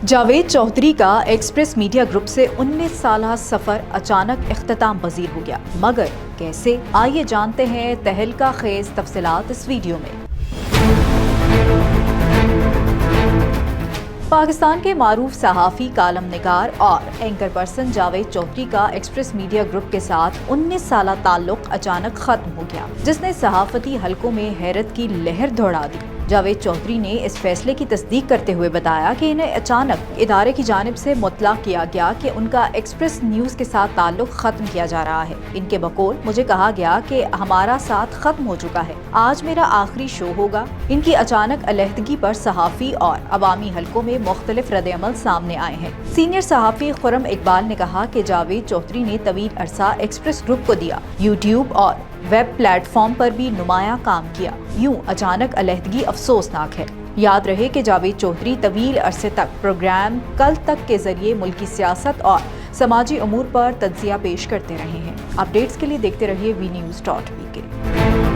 जावेद चौधरी का express media group से 19 साल सफर अचानक इख्तिताम पजीर हो गया, मगर कैसे? आइए जानते हैं तहलका खेज तफसीलात इस वीडियो में। पाकिस्तान के मारूफ सहाफ़ी, कालम निगार और एंकर पर्सन जावेद चौधरी का एक्सप्रेस मीडिया ग्रुप के साथ 19 साल ताल्लुक अचानक खत्म हो गया, जिसने सहाफ़ती हलकों में हैरत की लहर दौड़ा दी। जावेद चौधरी ने इस फैसले की तस्दीक करते हुए बताया कि इन्हें अचानक इदारे की जानिब से मुतला किया गया कि उनका एक्सप्रेस न्यूज़ के साथ ताल्लुक ख़त्म किया जा रहा है। इनके बकौल मुझे कहा गया कि हमारा साथ ख़त्म हो चुका है, आज मेरा आखिरी शो होगा। इनकी अचानक अलहदगी पर सहाफ़ी और अवामी हलकों में मुख्तलिफ रद्द-ए-अमल सामने आए हैं। सीनियर सहाफ़ी खुर्रम इकबाल ने कहा कि जावेद चौधरी ने तवील अरसा एक्सप्रेस ग्रुप को दिया, यूट्यूब और वेब प्लेटफॉर्म पर भी नुमाया काम किया। यूं अचानक अलहदगी अफसोसनाक है। याद रहे कि जावेद चौधरी तवील अरसे तक प्रोग्राम कल तक के जरिए मुल्की सियासत और समाजी अमूर पर तज्जिया पेश करते रहे हैं। अपडेट्स के लिए देखते रहिए वीन्यूज़.वी के।